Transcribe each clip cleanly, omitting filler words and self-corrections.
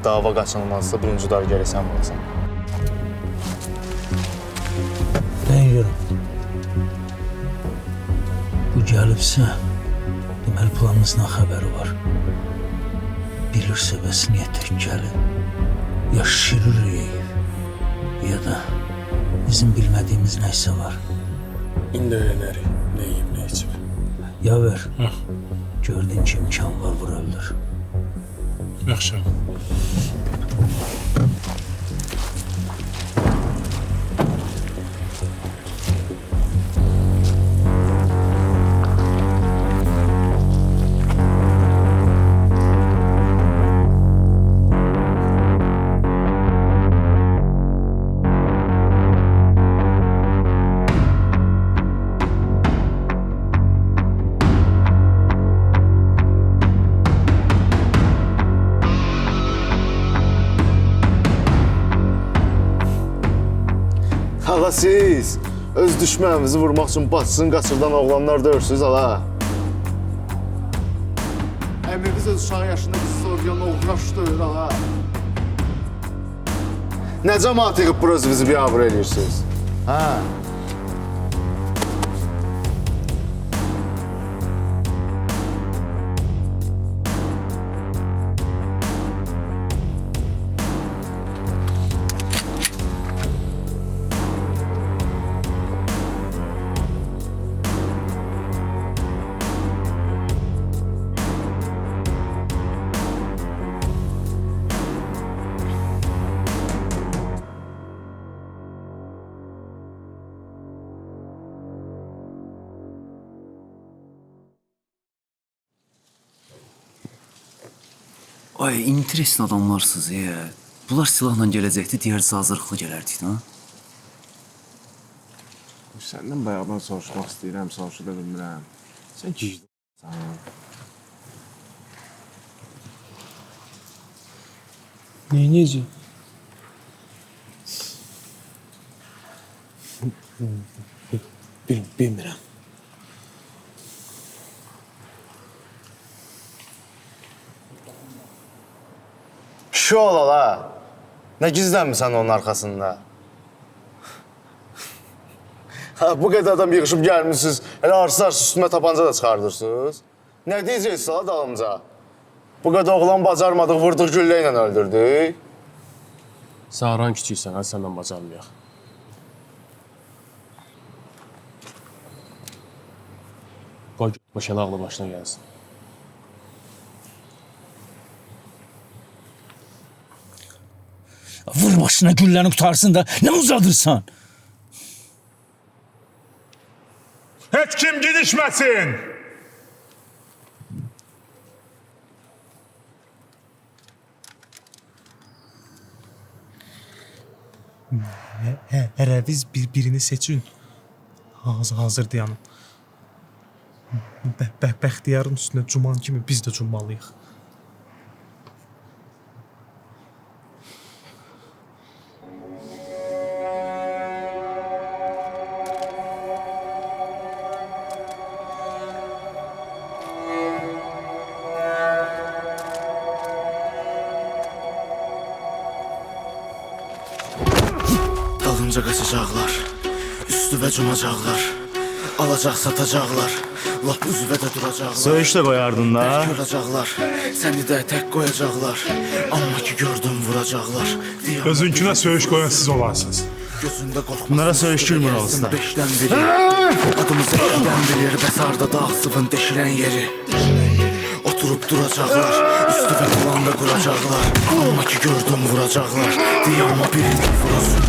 dava qaçınılmazsa birinci udarı gərək sən vurasan. Ben görüm. Bu gəlibsə, deməli planımızdan xəbəri var. Bilirsə bəs niyə tək gəlin? Ya şiririk, ya da bizim bilmədiyimiz neysə var. İndi öyrənərik, nə yiyib, nə içib. Ya ver, gördüyün ki imkan var, vur öldür. Yaxşı. Hala siz öz düşmənimizi vurmaq üçün bacısını qaçırdan oğlanlar döyürsünüz hala. Əmimiz öz uşağı yaşında bizi zorlayan oğlan döyür hala. Nə cəmaat yığıb burası bizi biabır edirsiniz? Ha? Ay, interesin adamlarsınız ya. Bunlar silahla gələcəkdi, digərisi hazırlıqlı gələrdik, ha? Səndən bayaqdan soruşmaq istəyirəm, soruşu da bilmirəm. Sən gicdən. Neyinəcək? Bilmirəm. Kişi ol hala. Nə gizlənmirsən onun arkasında? Ha, bu qədər adam yığışıb gəlmişsiniz, elə arsız üstümə tapanca da çıxardırsınız. Nə deyəcəksiniz hala dalımca? Bu qədər oğlan bacarmadıq, vurduq güllə ilə öldürdük. Sağıran kiçiksən, hadi səndən bacarmayaq. Qoy başına ağlı başına gəlsin. Vur başına gülləni qutarsın da ne uzadırsan? Heç kim gidişməsin! Ərəviz birini seçin. Hazır dayanın. Bəxtiyarın üstünə cuman kimi biz də cummalıyıq. Dalınca qaçacaqlar, üstüvə cumacaqlar, alacaq satacaqlar, lap üzvə də duracaqlar. Söyüş də qoyardın da. Tək yoracaqlar, səni də tək qoyacaqlar, amma ki gördüm vuracaqlar. Özünkünə söyüş qoyan siz olarsınız. Gözündə qorxmasın. Bunlara söyüş gülmür olsun. Beşdən biri, adımızı ikdən bilir, bəsarda dağ sıvın deşilən yeri. Oturup duracaqlar, üstüvə kulanda quracaqlar, amma ki gördüm vuracaqlar, amma birini vurasın.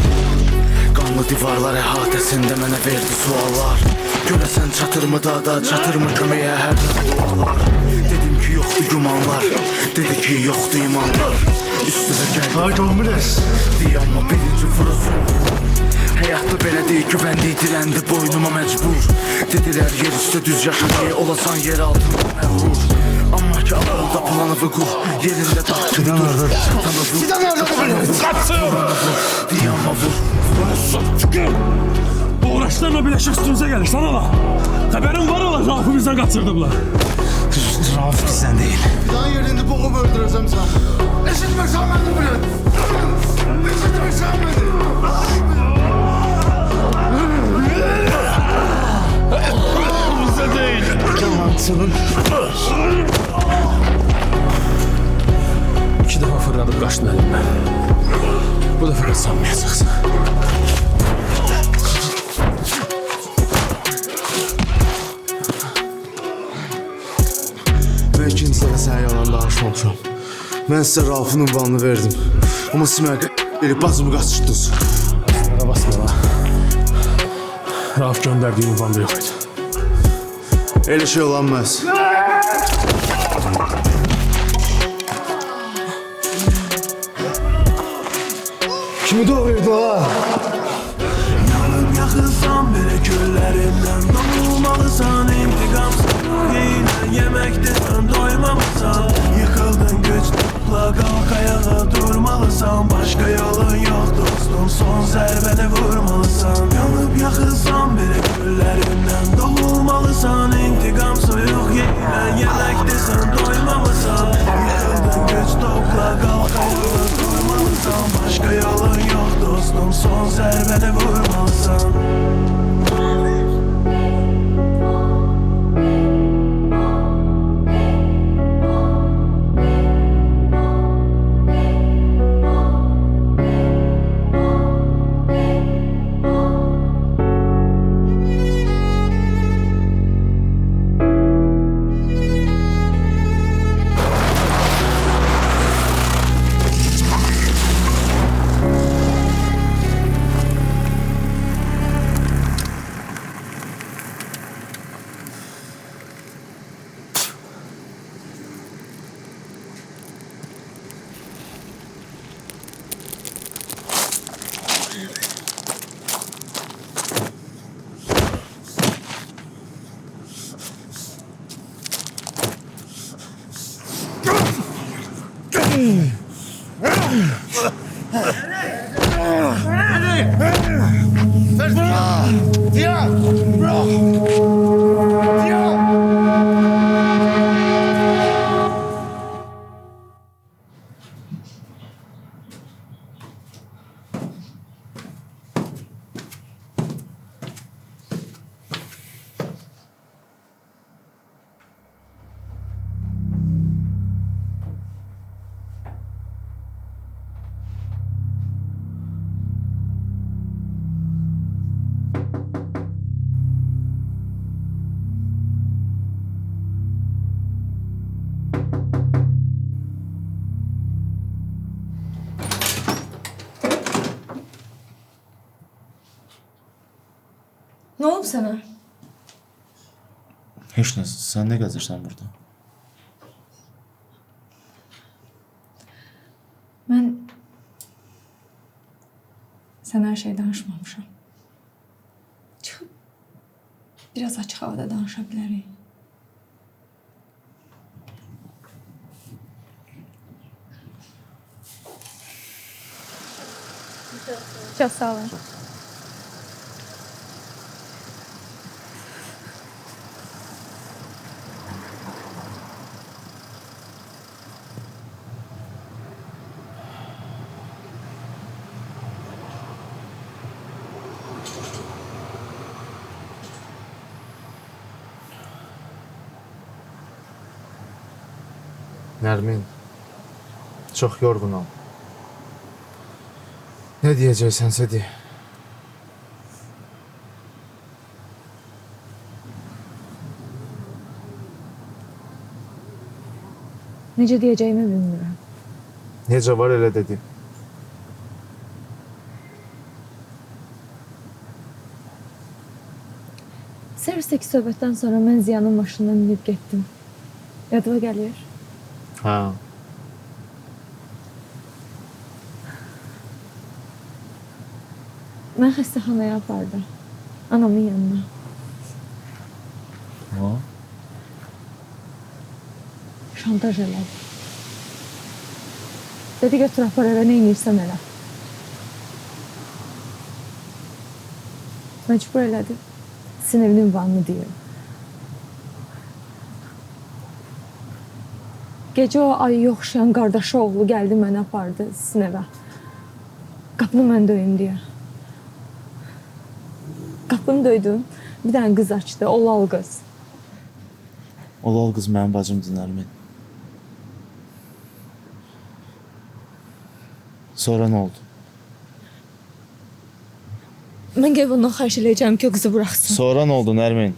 Qanlı divarlar əhatəsində mənə verdi suallar. Görəsən çatırmı dağda, çatırmı köməyə hərdən dualar. Dedim ki yoxdu gümanlar, dedi ki yoxdu imanlar. Üstüvə gəldi, amma birinci vurasın. Həyatda belə deyil, güvəndi, diləndi, boynuma məcbur. Dedilər yer üstə düz yaşamayı, olasan yer altında məğrur. Amma ki ağılda planı qur, yerində dağ kimi dur. Satanı vur, satanı vur, qaçın! Diyama vur. Uğraş Başlarla birleşik üstünüze gelir. Sana bak. Haberin var ola Rauf'u bizden kaçırdılar. Rauf bizdən deyil. Fidan yerinde boğup öldüreceğim sen bunu. Eşitmesen beni buraya. Eşitmesen beni. Bize değil. Yalancının. 2 defa fırladıp kaçtın elimden. Bu defa sanmayacaksın. Mən ikinci dəfə sənə yalan danışmamışam. Mən sizə Raufun ünvanını verdim. Amma siz mənə verib bacımı qaçırdınız. Ara basma la. Rauf gönderdiği ünvanda yok idi. Elə şey olanmaz. Kimi doğruydu ha? Yanıp yakılsam bile küllerimden doğulmalısan intikamsın Yine yemekte sen doymamışsan Yıkıldın güç topla kalk ayağa durmalısan Başka yolun yok dostum son zərbəni vurmalısan Yanıp yakılsam bile küllerimden doğulmalısan İntikam soyuq yine yemekte sen doymamışsan Yıkıldın güç topla kalk ayağa durmalısan Başka yolun yok dostum son zərbəni vurmalısan Ne oldu sana? Heç nə, sən nə gəzirsən burada? Ben sana her şey danışmamışam. Çıkıp biraz açık havada danışabiliriz. Çok sağ olun. Nərmin, çox yorğunam. Nə deyəcəksənsə de. Necə deyəcəyimi bilmirəm. Necə var elə dedi. Servisdeki söhbətdən sonra mən Ziyanın maşınına minib getdim. Yadıma gəlir. Hə. Mən xəstəxanaya apardım. Anamın yanına. Ha? Şantaj elədi. Dedi götür apar evə, nə inirsən elə. Məcbur elədi. Sizin evin ünvanını deyim. Gecə o ayı oxşayan qardaşı oğlu gəldi məni apardı sizin evə. Qapını mən döyüm deyə. Qapını döydüm. Bir dənə qız açdı. Olal qız. Olal qız mənim bacımdır Nərmin. Sonra nə oldu? Mən gəlib ondan xahiş eləyəcəm ki, o qızı buraxsın. Sonra nə oldu Nərmin?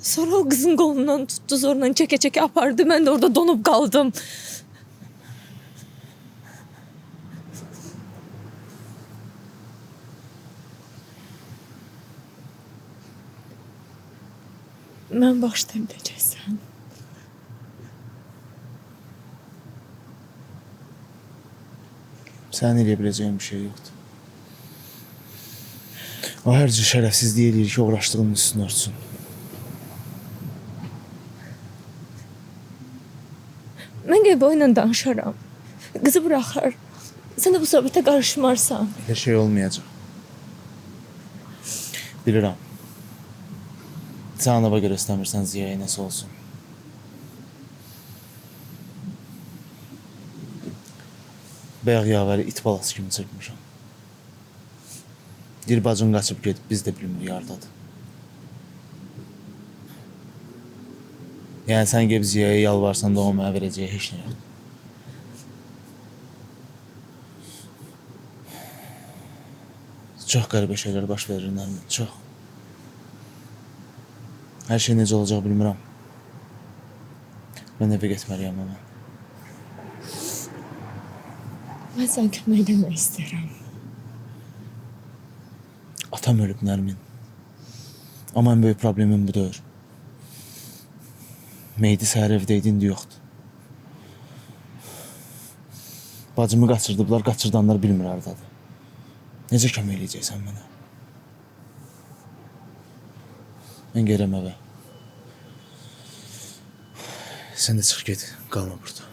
Sonra o qızın qolundan tutdu, zorla çəkə-çəkə apardı. Mən də orada donub qaldım. Mən bağışlaya biləcəksən. Sənin eləyə biləcəyin bir şey yoxdur. O hər cür şərəfsizlik eləyir ki, uğraşdığının üstünü örtsün. Mən gəlib o ilə danışaram. Qızı buraxar. Sən də bu söhbətə qarışmarsan. Elə şey olmayacaq. Bilirəm. Sən anava görə istəmirsən Ziyaya nəsə olsun. Bayaq yavəri it balası kimi çırpmışam. Bir bacın qaçıb gedib, biz də bilmirik yardadır. Yəni sən gəlib Ziyaya yalvarsan da o mənə verəcəyi heç nə yoxdur. Çox qəribə şeylər baş verir Nərmin, çox. Hər şey necə olacaq bilmirəm. Mən evə getməliyəm ama. Mən sən kömək eləmək istəyirəm. Atam ölüb Nərmin. Amma en böyük problemim bu deyil. Meydi səhər evdə idi, indi yoxdur. Bacımı qaçırdıblar, qaçırdanlar bilmir hardadır. Necə kömək eləyəcəksən mənə? Mən gələm evə. Sən də çıx get, qalma burada.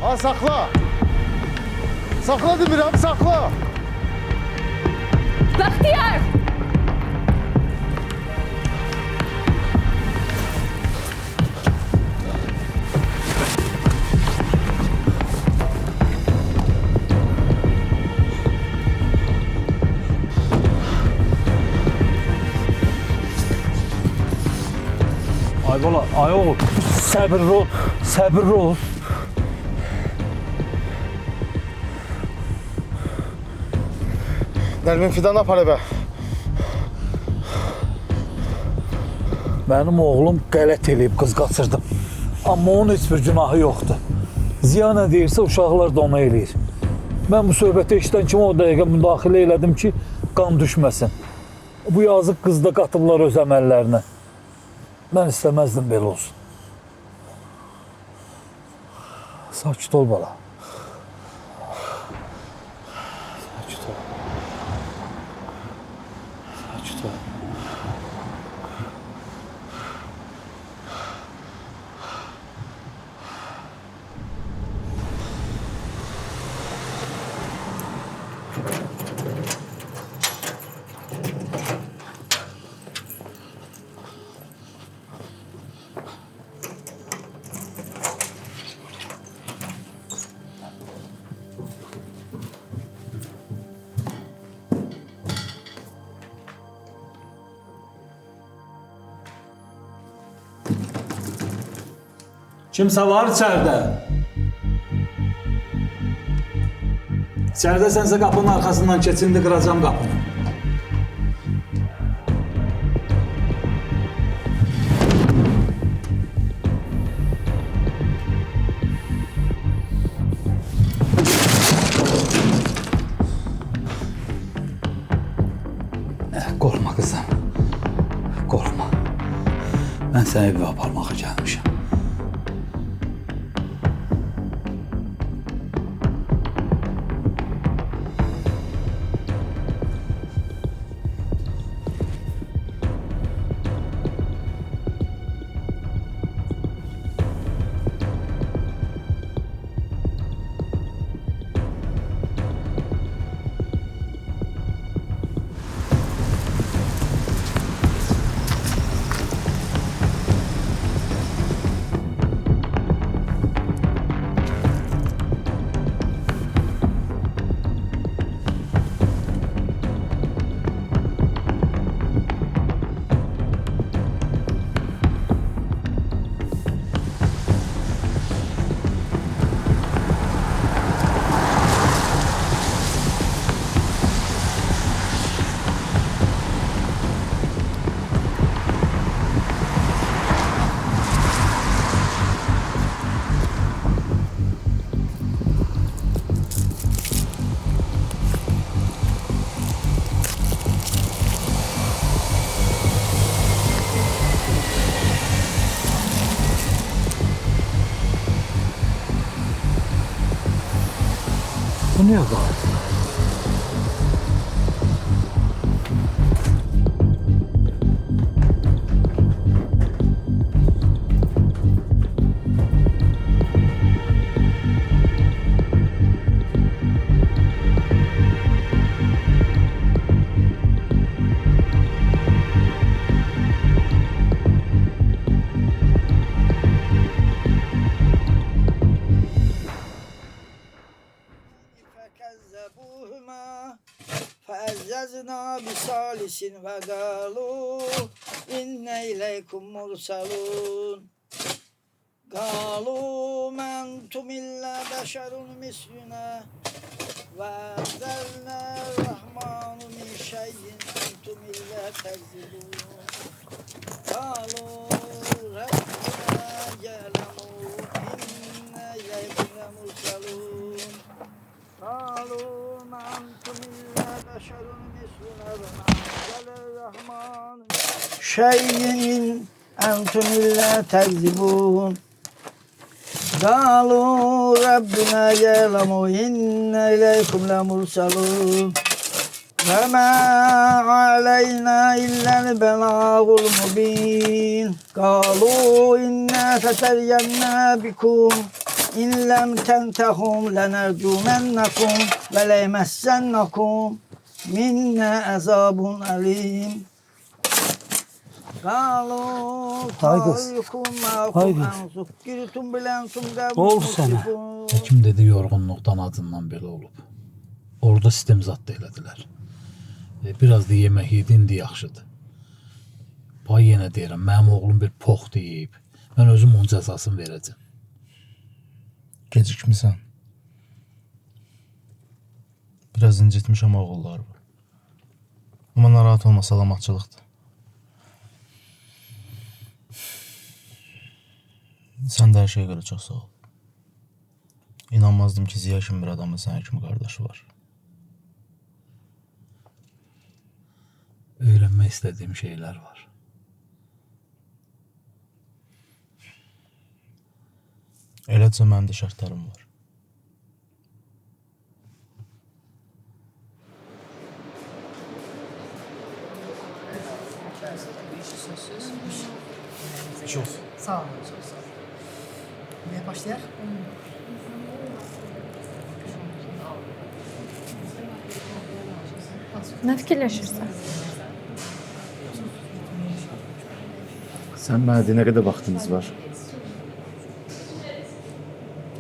Ha sakla. Sakla demirəm, sakla. Bəxtiyar! Ay bala, ay oğul, səbirli ol, səbirli ol. Nərmin Fidan apar evə. Mənim oğlum qələt eləyib, qız qaçırdım. Amma onun heç bir günahı yoxdur. Ziya nə deyirsə, uşaqlar da ona eləyir. Mən bu söhbəti eşidən kimi o dəqiqə müdaxilə elədim ki, qan düşməsin. Bu yazıq qız da qatıblar öz əməllərinə. Mən istəməzdim belə olsun. Sakit ol bala. Sakit ol. Sakit ol. Kimsə var içərdə? İçərdə sənsə qapının arxasından keç, indi qıracam qapını. Qorxma. Mən səni evə aparmağa gəlmişəm. Bu niyə qaldı? فكذبوهما فعززنا بثالث وقالوا إن إليكم مرسلون قالوا ما أنتم إلا بشر مثلنا وأنزلنا الرحمن من شيء أنتم إلا تكذبون قالوا ربنا يعلم إنا إليكم لمرسلون قالوا ما أنتم إلا بشر مثلنا وأنزل الرحمن شيء أنتم إلا تكذبون قالوا ربنا يعلم إنا إليكم لمرسلون وما علينا إلا البلاغ المبين قالوا إنا تطيرنا بكم إن لم تنتهوا لنرجمنكم وليمسنكم منا عذاب أليم قالوا طائركم معكم أن ذكرتم بل أنتم Ne oldu sənə? Həkim dedi yorğunluqdan acından belə olub. Orada sistem zad da elədilər. Biraz da yemək yedin de yaxşıdır. Bay yenə deyirəm, mənim oğlum bir poxtu yeyib. Mən özüm onun cəzasını verəcəm. Gecikmisən. Biraz incitmişəm oğullar var. Amma narahat olma, salamatçılıqdır. Sən də hər şeyə görə çox sağ ol. İnanmazdım ki, Ziya kimi bir adamın sənə kimi qardaşı var. Öyrənmək istədiyim şeylər var. Eləcə mənim də şərtlərim var. Çox. Sağ olun. Çox sağ olun. Nəyə başlayaq? Nə fikirləşirsən? Sən mənə nə qədər vaxtınız var?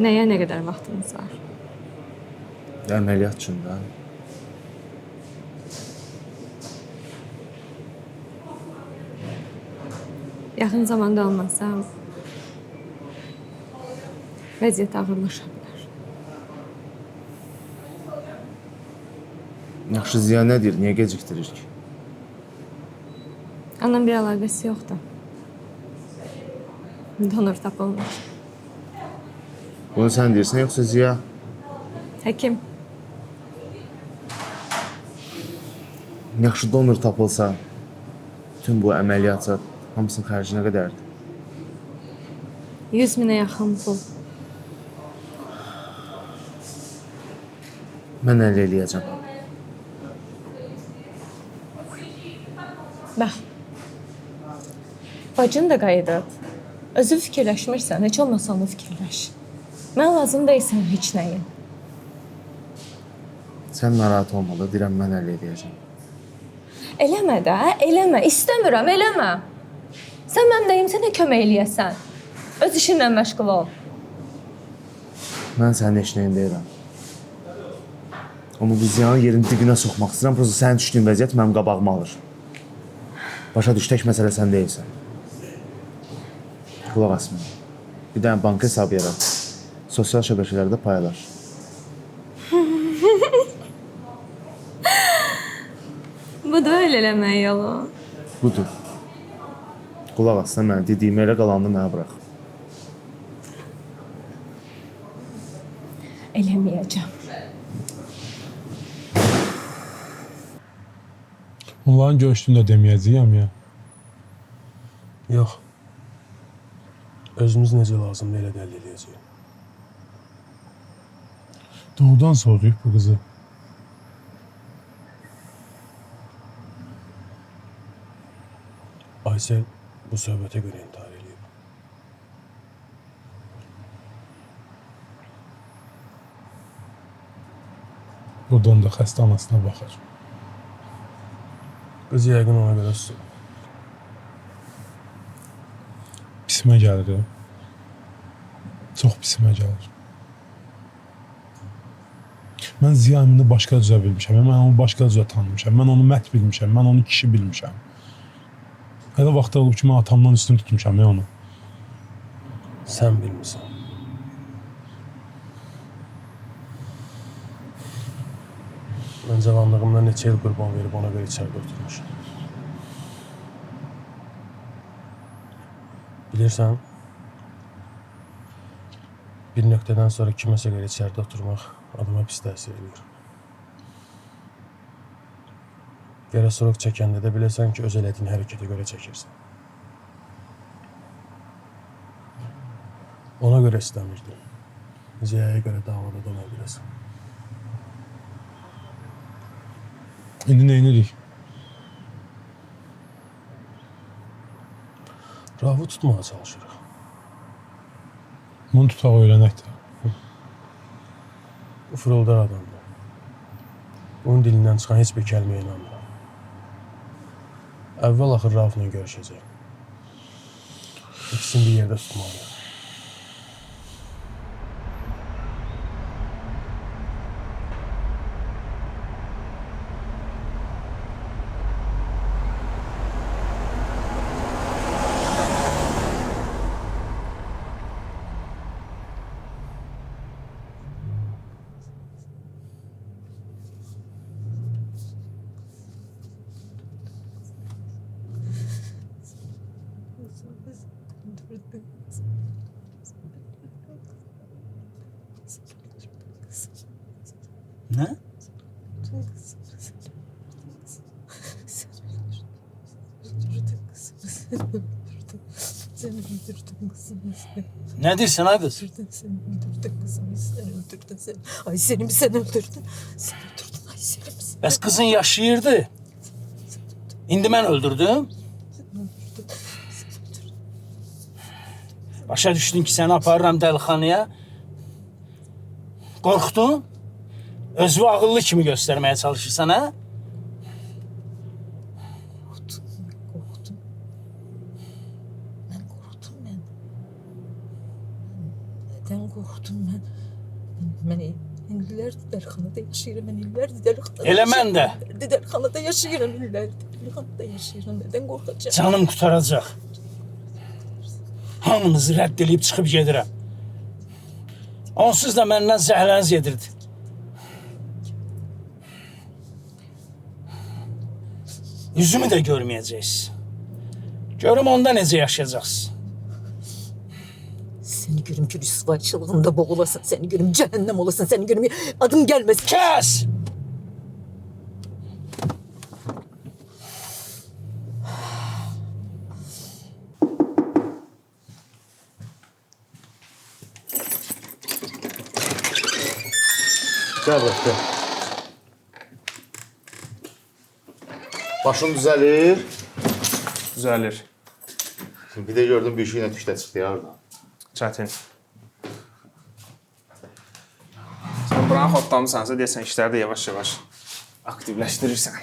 Nəyə nə qədər vaxtınız var? Əməliyyat üçün də. Yaxın zamanda olmazsa vəziyyət ağırlaşa bilər. Yaxşı, Ziya nə deyir? Niyə gecikdirir ki? Ondan bir əlaqəsi yoxdur. Donor tapılmır. Bunu sən deyirsən, yoxsa Ziya? Həkim, Yaxşı, donor tapılsa, bütün bu əməliyyatı hamısının xərci nə qədərdir? 100 minə yaxın pul. Mən əldə eləyəcəm. Bax. Bacın da qayıdıb. Özü fikirləşmirsən, heç olmasa onu fikirləş. Mən lazım deyilsən heç nəyin. Sən narahat olma da, deyirəm mən əldə eləyəcəm. Eləmə də, eləmə. İstəmirəm, eləmə. Sən mənim deyim, sənə kömək eləyəsən. Öz işinlə məşğul ol. Mən sənin eşləyən deyirəm. Amma bu ziyanı yerin dibinə soxmaq istəyirəm, prosta sənin düşdüyün vəziyyət mənim qabağıma alır. Başa düş, tək məsələ sən deyilsən. Qulaq as mənə. Bir dənə banka hesabı yarat. Sosial şəbəkələrdə paylaş. Bu da öyle eləmək yolu. Budur. Qulaq as, sən mənə dediyimi elə qalanını mənə burax. Eləməyəcəm. Onların görüşdüyünü də deməyəcəyəm ya. Yox. Özümüz necə lazımdır elə də əldə edəcəyik. Doğrudan soruyub bu qızı. Aysel bu söhbətə görə intihar edib. Buradan da xəstə anasına baxır. Qız yəqin ona görə susub. Pisimə gəlir. Çox pisimə gəlir. Mən Ziya əmini başqa cüzə bilmişəm. Mən onu başqa cüzə tanımışam. Mən onu mət bilmişəm. Mən onu kişi bilmişəm. Elə vaxtlar olub ki, mən atamdan üstün tutmuşam ya onu. Sən bilmirsən. Mən cavanlığımda neçə il qurban verib ona görə içəridə oturmuşam. Bilirsən, bir nöqtədən sonra kiməsə görə içəridə oturmaq adama pis təsir edir. Gərək soraq çəkəndə də biləsən ki, öz elədiyin hərəkətə görə çəkirsən. Ona görə istəmirdim. Ziyaya görə davada dona biləsən. İndi neynirik? Ravu tutmağa çalışırıq. Bunu tutaq öyrənək də. Bu fırıldar adamdır. Onun dilindən çıxan heç bir kəlməyə inanmıram. Əvvəl axır Rauf'la görüşəcək. İkisini bir yerdə tutmalıyım. Ne? Ne diyorsun ay kız? Sen öldürdün kızımı, sen öldürdün sen. Ay Selim sen öldürdün. Sen öldürdün ay Selim. Bəs kızın yaşayırdı. İndi mən öldürdüm. Başa düşdün ki səni aparıram dəlixanaya. Qorxdun? Özünü ağıllı kimi göstərməyə çalışırsan, hə? Korktum. Ben korktum ben. Neden korktum ben? Ben illerdir dəlixanada yaşayıram. Ben illerdir dəlixanada Elə mən də. Dəlixanada yaşayıram illerdir. Dəlixanada yaşayıram. Neden korkacağım? Canım qutaracaq. Hamınızı rədd edib çıxıb gedirəm. Onsuz da məndən zəhləniz yedirdi. Yüzümü də görməyəcəksiniz. Görüm onda necə yaşayacaqsınız. Seni görüm ki rüsvayçılığında boğulasın. Seni görüm cehennem olasın. Seni görüm adım gelmesin. Gəl bura, gəl. Başın düzəlir. Düzəlir. Bir də gördüm bir şey ilə tükdə çıxdı ya orada. Çətin. Sən buranı xodlamısansa deyəsən işləri də yavaş-yavaş aktivləşdirirsən.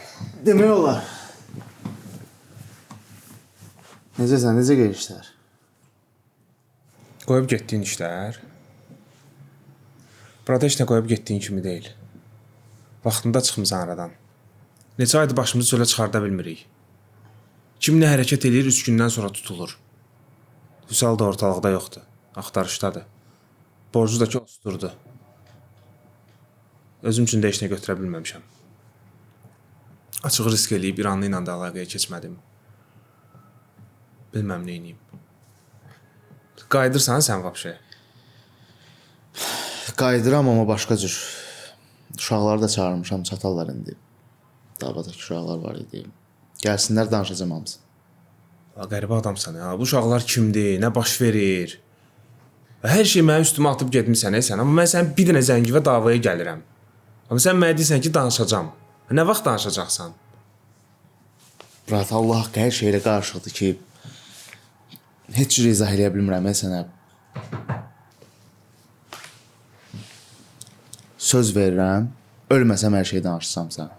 Demək olar. Necəsən, necə gedir işlər? Qoyub getdiyin işlər burada heç nə qoyub getdiyin kimi deyil. Vaxtında çıxmısan aradan. Neçə aydır başımızı çölə çıxarda bilmirik. Kim nə hərəkət eləyir 3 gündən sonra tutulur. Vüsal da ortalıqda yoxdur. Axtarışdadır. Borcu da ki osturdu. Özüm üçün də heç nə götürə bilməmişəm. Açıq risk eləyib İranlı ilə də əlaqəyə keçmədim. Bilməm nə edeyim. Qayıdırsan sən vəbşə? Qayıdıram amma başqa cür. Uşaqları da çağırmışam, çatarlar indi. Davadakı uşaqlar var idi. Gəlsinlər, danışacağam hamısı. Qəribə adamsan ya. Bu uşaqlar kimdir, nə baş verir? Hər şey mənim üstümə atıb getmisən sən, amma mən sənin bir dənə zəngivə davaya gəlirəm. Amma sən mənə deyirsən ki, danışacağam. Nə vaxt danışacaqsan? Brat, Allah haqqı hər şeylə qarşıdır ki, heç cür izah eləyə bilmirəm sənə. Söz verirəm, ölməsəm hər şeyi danışsam sənə.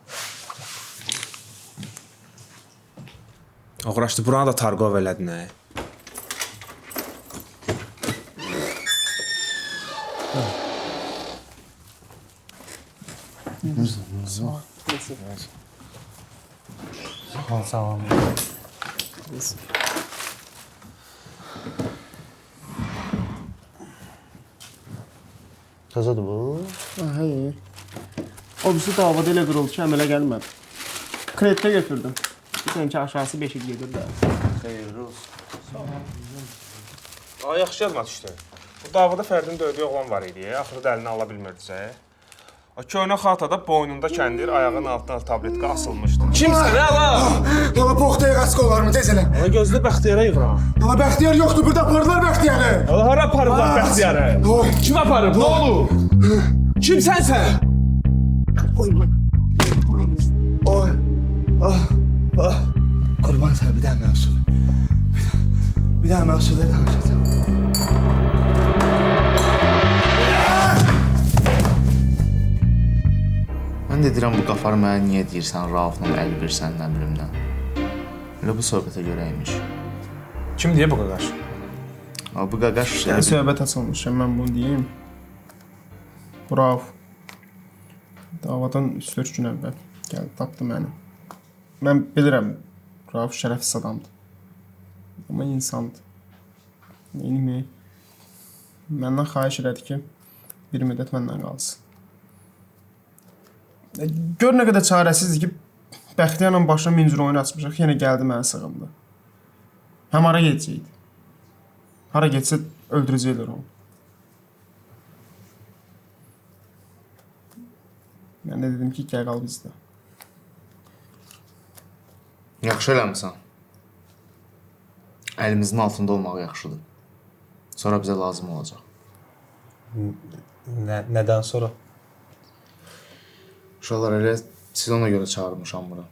Oğraşdı, buranı da Targov elədin, nə? Salam. Təzədir bu? Hə. O birisi davada elə qırıldı ki, əmələ gəlmədi. Kreditə götürdüm. Bir ki aşağısı 5 il gedir də. Xeyirli olsun. Ay, yaxşı yadıma düşdü. Bu davada Fərdin döydüyü oğlan var idi. Axırı da əlinə ala bilmirdisə. O köhnə xatada boynunda kəndir, ayağının altına tabletka asılmışdı. Kimsən, hə la? Hala Bəxtiyar qaçqa olarmı, tez elə. Hala gözlə Bəxtiyara yığıram. Hala Bəxtiyar yoxdur, burada aparırlar Bəxtiyarı. Hala hara aparırlar Bəxtiyarı? Kim aparıb, nə olub? Kimsən sən? Oy, Qurban sənə bir dənə məhsul. Bir dənə məhsulda danışacağım. Mən də deyirəm, bu qafarı mənə niyə deyirsən, Raufla əl versən, nə bilimdən. Elə bu söhbətə görə imiş. Kim deyə bu qaqaş? Bu qaqaş... Yəni söhbət açılmışam, mən bunu deyim. Bu Rauf davadan 3-4 gün əvvəl gəldi, tapdı məni. Mən bilirəm, Rauf şərəfsiz adamdır. Amma insandır. Neyini? Məndən xahiş elədi ki, bir müddət məndən qalsın. Gör nə qədər çarəsizdir ki, Bəxtiyarla başına mincir oyunu açmışıq, yenə gəldi mənə sığındı. Həm hara gedəcəkdi? Hara getsə öldürəcəklər onu. Mən də dedim ki, gəl qal bizdə. Yaxşı eləmirsən. Əlimizin altında olmaq yaxşıdır. Sonra bizə lazım olacaq. Nədən sonra? Uşaqlar elə siz ona görə çağırmışam bura.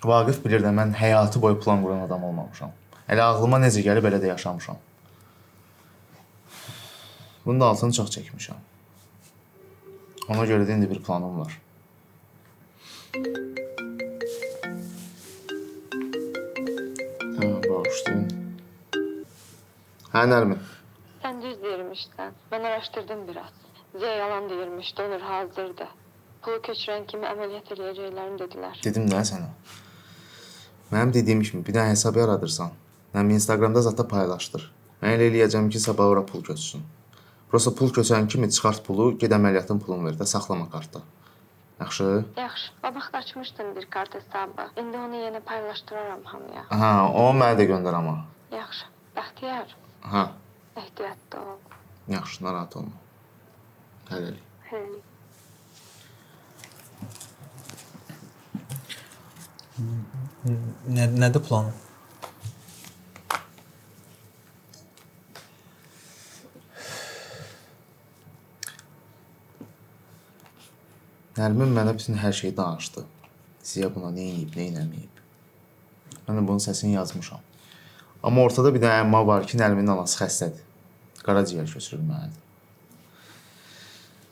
Vaqif bilir də mən həyatı boyu plan quran adam olmamışam. Elə ağlıma necə gəlib elə də yaşamışam. Bunun da altını çox çəkmişəm. Ona görə də indi bir planım var. Tamam, bağışlayın. Hə, Nərmin? Sən düz deyirmişsən. Mən araşdırdım biraz. Ziya yalan deyirmiş, donor hazırdır. Pulu köçürən kimi əməliyyat eləyəcəklərini dedilər. Dedim də sənə. Mənim dediyim kimi bir dənə hesab yaradırsan, mənim Instagramda zətdə paylaşdır. Mən elə eləyəcəm ki, sabah ora pul köçsün. Prosta pul köçən kimi çıxart pulu, ged əməliyyatın pulunu ver də, saxlama kartda. Yaxşı? Yaxşı. Babaq qaçmışdım bir kart hesabı. İndi onu yenə paylaşdıraram hamıya. Aha, o mənə də göndər amma. Yaxşı. Bəxtiyar. Aha. Ehtiyatlı ol. Yaxşı, narahat olma. Hələlik. Hələlik. Nədir planın? Nərmin mənə bütün hər şeyi danışdı. Ziya buna nə edib, nə eləməyib. Mən də bunun səsini yazmışam. Amma ortada bir dənə əmma var ki, Nərminin anası xəstədir. Qaraciyər köçürülməlidir.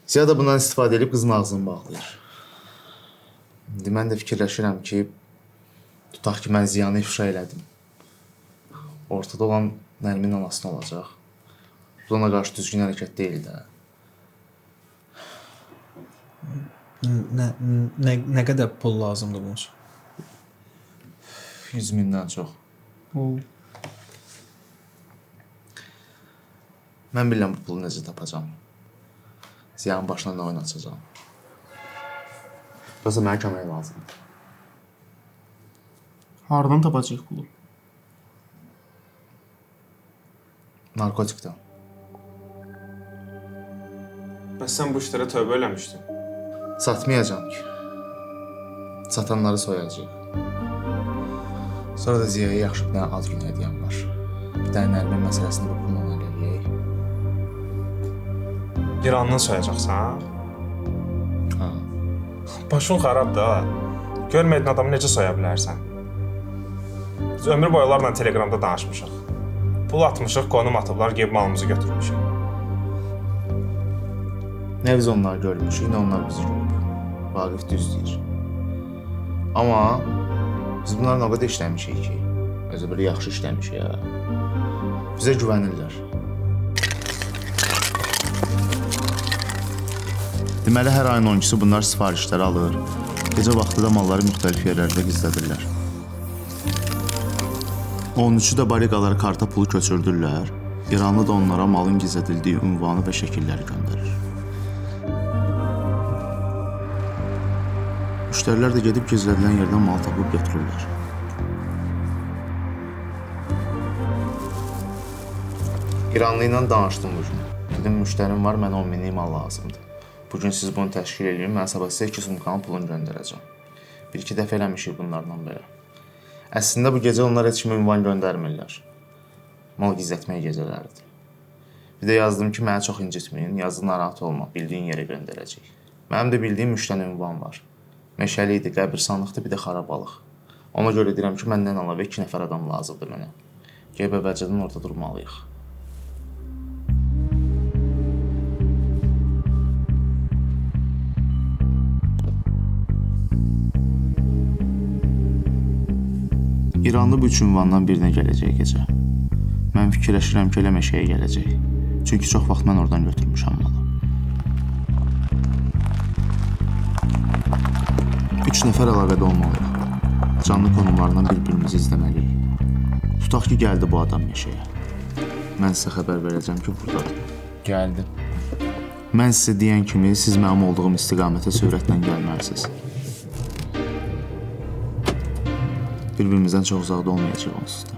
Ziya da bundan istifadə edib qızın ağzını bağlayır. İndi mən də fikirləşirəm ki, tutaq ki, mən Ziyanı ifşa elədim. Ortada olan Nərminin anası nə olacaq? Bu ona qarşı düzgün hərəkət deyil də. Nə qədər pul lazımdır bunun üçün? 100 mindən çox. Mən bilirəm bu pulu necə tapacam. Ziyanın başına nə oyun açacam. Burası mənə kömək lazımdır. Hardan tapacaq pulu? Narkotikdən. Bəs sən bu işlərə tövbə eləmişdin? Satmayacam ki. Satanları soyacaq. Sonra da Ziyaya yaxşı bir dənə ad gün hədiyəm var. Bir dənə Nərmin məsələsini bu pulla eləyək. İrandan soyacaqsan? Ha. Başın xarab da. Görmədin adamı necə soya bilərsən? Biz ömür boylarla Telegramda danışmışıq. Pul atmışıq, qonum atıblar, gəlib malımızı götürmüşük. Nə biz onları görmüşük, nə onlar bizi görüb. Vaqif düz deyir. Amma biz bunlarla o qədər işləmişik ki, özü belə yaxşı işləmişik ya. Bizə güvənirlər. Deməli, hər ayın 12-si bunlar sifarişləri alır. Gecə vaxtı da malları müxtəlif yerlərdə gizlədirlər. 13-ü də bariqaları karta pulu köçürdürlər. İranlı da onlara malın gizlədildiyi ünvanı və şəkilləri göndərir. Müştərilər də gedib gizlədilən yerdən mal tapıb götürürlər. İranlı ilə danışdım bugün. Dedim, müştərim var, mənə 10 minlik mal lazımdır. Bugün siz bunu təşkil edin, mən sabah sizə 2 sumkanın pulunu göndərəcəm. Bir-iki dəfə eləmişik bunlarla belə. Əslində bu gecə onlar heç kimi ünvan göndərmirlər. Mal gizlətmək gecələridir. Bir də yazdım ki, mənə çox incitməyin, yazdı narahat olma, bildiyin yerə göndərəcək. Mənim də bildiyim 3 dənə ünvan var. Meşəli idi, qəbirstanlıqdır, bir də xarabalıq. Ona görə deyirəm ki, məndən əlavə 2 nəfər adam lazımdır mənə. Gəlib əvvəlcədən orada durmalıyıq. İranlı bu 3 ünvandan birinə gələcək gecə. Mən fikirləşirəm ki, elə meşəyə gələcək. Çünki çox vaxt mən oradan götürmüşəm malı. 3 nəfər əlaqədə olmalıyıq. Canlı konumlarından bir-birimizi izləməliyik. Tutaq ki, gəldi bu adam meşəyə. Mən sizə xəbər verəcəm ki, buradadır. Gəldi. Mən sizə deyən kimi, siz mənim olduğum istiqamətə sürətlə gəlməlisiniz. Bir-birimizdən çox uzaqda olmayacaq onsuz da.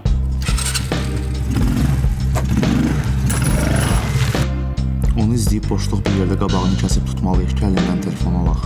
Onu izləyib boşluq bir yerdə qabağını kəsib tutmalıyıq ki, əlindən telefon alaq.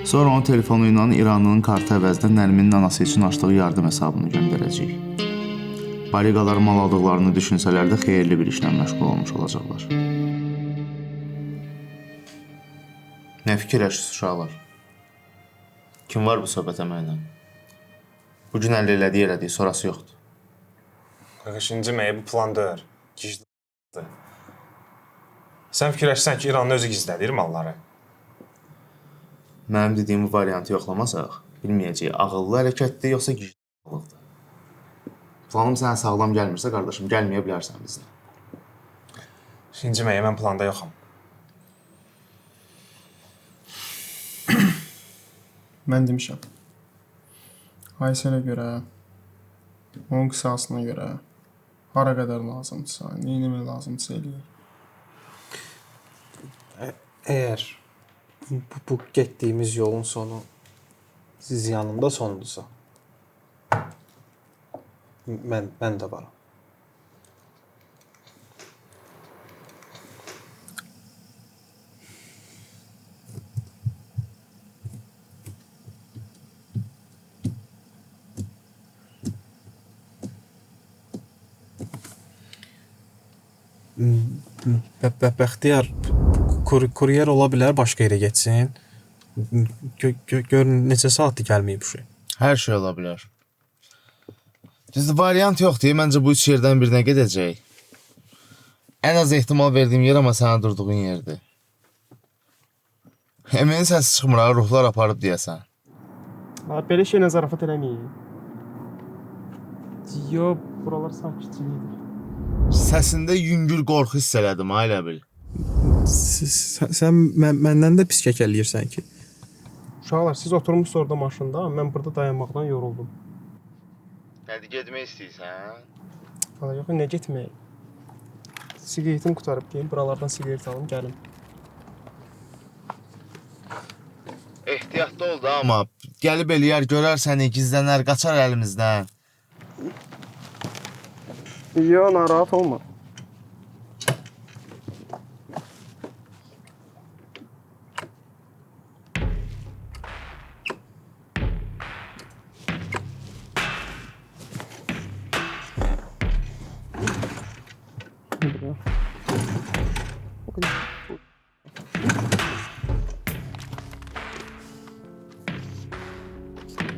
Sonra onun telefonu ilə İranlının kartı əvəzində Nərminin anası üçün açdığı yardım hesabını göndərəcək. Bariqaları mal aldıqlarını düşünsələr də xeyirli bir işlə məşğul olmuş olacaqlar. Nə fikirləşirsiniz uşaqlar? Kim var bu söhbət əməklə? Bugün əldə elədiyi, sonrası yoxdur. Qaqaşıncı məyə bu plandır, gizlidir. Sən fikirləşsən ki, İranlı özü gizlədir malları. Mənim dediyim bu variantı yoxlamasaq, bilməyəcək ağıllı hərəkətdir, yoxsa gizli Planım sənə sağlam gəlmirsə, qardaşım, gəlməyə bilərsən bizlə. İnciməyə, mən planda yoxam. Mən demişəm. Ayselə görə, onun qisasına görə, hara qədər lazımdırsa, neyinəmək lazımdırsa eləyir. Əgər bu getdiyimiz yolun sonu Ziyanında sonudursa, mən də varam. Bəxtiyar kuryer ola bilər, başqa yerə getsin. Gör neçə saatdır gəlməyib bu şey. Hər şey ola bilər. Düzdür, variant yoxdur. Məncə bu üç yerdən birinə gedəcək. Ən az ehtimal verdiyim yer amma sənə durduğun yerdir. Əminin səsi çıxmır, ruhlar aparıb deyəsən. Belə şeylə zarafat eləməyin. Yo, buralar sakitçilikdir. Səsində yüngül qorxu hiss elədim, ailə bil. Sən məndən də pis kəkələyirsən ki. Uşaqlar, siz oturmuşsunuz orada maşında, mən burada dayanmaqdan yoruldum. Nədir, getmək istəyirsən? Valla yox, nə getmək? Sigaretim qutarıb deyim, buralardan sigaret alım, gəlim. Ehtiyatlı ol da amma gəlib eləyər, görər səni, gizlənər, qaçar əlimizdən. Yo, narahat olma.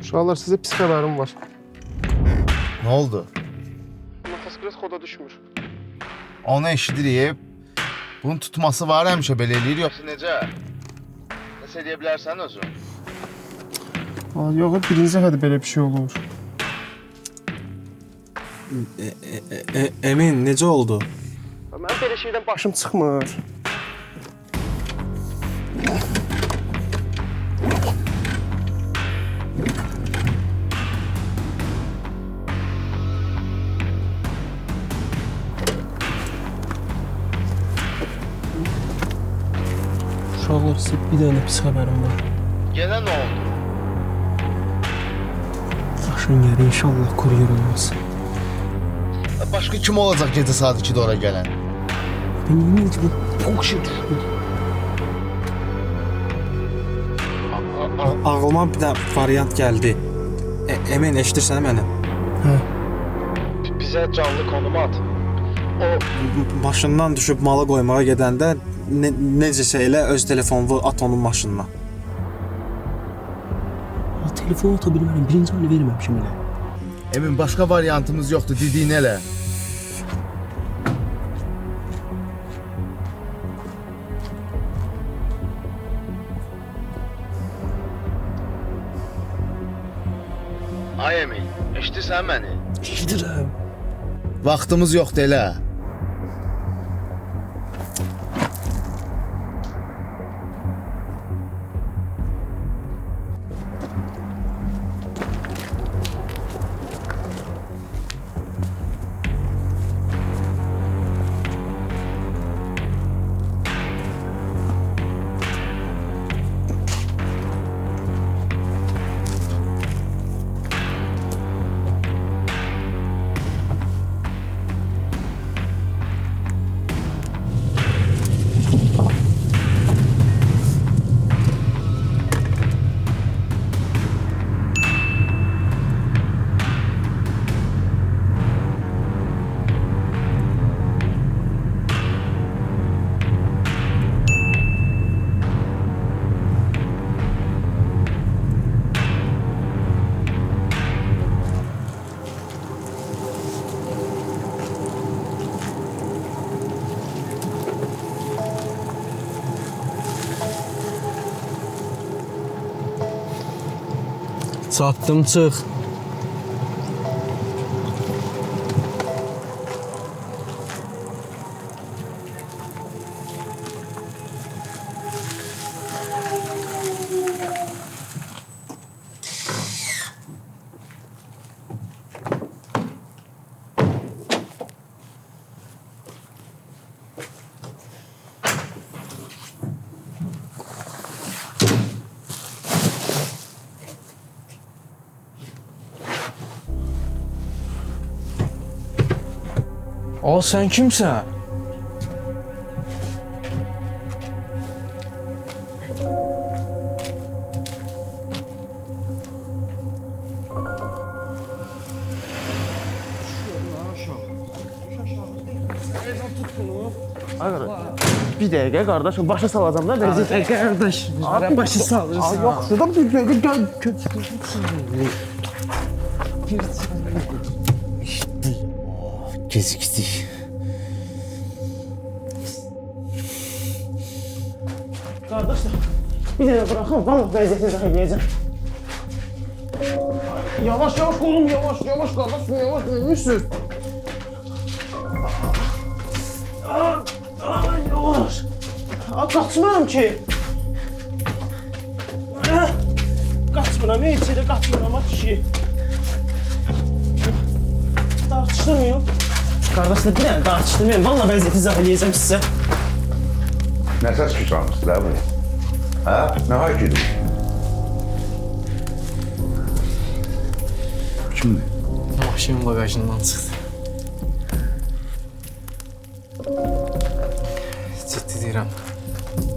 Uşaqlar, sizə pis xəbərim var. Nə oldu? Motosiklet xoda düşmür. Onu eşidirik. Bunun tutması var həmişə belə eləyir, yoxsa necə? Nəsə edə bilərsən özün? Yox, birinci dəfədə belə bir şey olur. Emin, necə oldu? Mən belə şeydən başım çıxmır. Uşaqlar, sizə bir dənə pis xəbərim var. Yenə nə oldu? Daşın yeri inşallah kuryer olmaz. Başqa kim olacaq gecə saat 2-də ora gələn? Ben yemin ediyorum çok şey düşündüm. Ağlıma bir də variant gəldi. Emin, eşidirsən məni? Hə. Bizə canlı konumu at. O maşından düşüb malı qoymağa gedəndə necəsə elə öz telefonunu at onun maşınına. Telefonu ata bilmərəm, birinci anı verməmişim elə. Emin, başqa variantımız yoxdur, dediyini elə. Ay Emin, eşidirsən məni? Eşidirəm. Vaxtımız yoxdur elə. Çatdım, çıx. O sən kimsən? Bir dəqiqə qardaşım, başa salacağım da vəziyyət. Qardaş, başa salırsan. Yox, şuradan bir dəqiqə Gecikdik. Qardaşlar, bir dəqiqə buraxın, vallahi vəziyyəti izah edəcəm. Yavaş oğlum, yavaş qardaşım, yavaş ölmüşsün. Yavaş. Qaçmıram ki. Qaçmıram, heç yerə qaçmıram, kişi. Tartışdırmıyım. Qardaşlar, bir dənə tartışdırmayın, vallahi vəziyyəti izah edəcəm sizə. Nə səs küçalmışsın da bu? Hə? Nə hakidir? Kimdir? Maşının bagajından çıxdı. Ciddi deyirəm.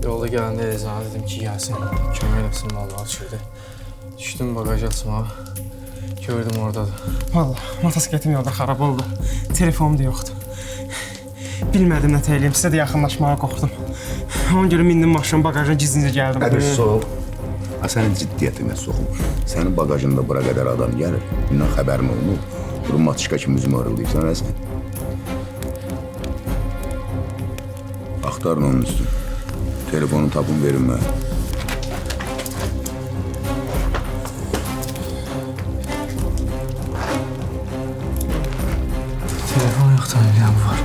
Yolda gələndə Elzana dedim ki, gəlsin, kömək eləsin, vallahi düşürdü. Düşdüm bagajı açmağa, gördüm oradadır. Vallahi motosikletim yolda xarab oldu. Telefonum da yoxdur. Bilmədim nə təyəliyim, sizə də yaxınlaşmağa qorxdum. Ona görə mindim maşının bagajına gizlincə gəldim. Qədir, soğuk. Ha, sənin ciddiyyətinə soxulmuş. Sənin bagajında bura qədər adam gəlir. Bundan xəbərin olmur. Bunu matışqa kimi üzümü arıldıysan, əsən. Axtarın onun üstünü. Telefonu tapın, verin mənə. Telefon yoxdur, eləyəm var.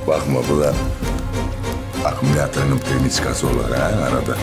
Baxma, bu da akkumulyatorun permitskası olar, ha, arada.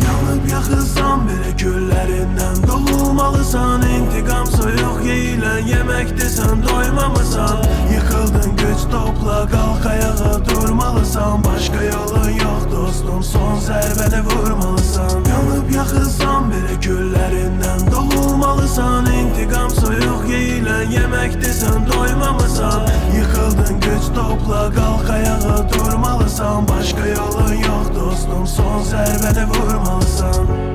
Yanıb yaxılsan belə güllərindən doğulmalısan. İntiqam soyuq yeyilən yeməkdir, sən doymamısan. Yıxıldın, güc topla, qalx ayağa durmalısan. Başqa yolun yox dostum, son zərbəni vurmalısan. Yanıb yaxılsan belə güllərindən doğulmalısan. İntiqam soyuq yeyilən yeməkdir, sən doymamısan. Yıxıldın, güc topla, qalx ayağa durmalısan. Başqa yolun yox dostum, son zərbəni vurmalısan.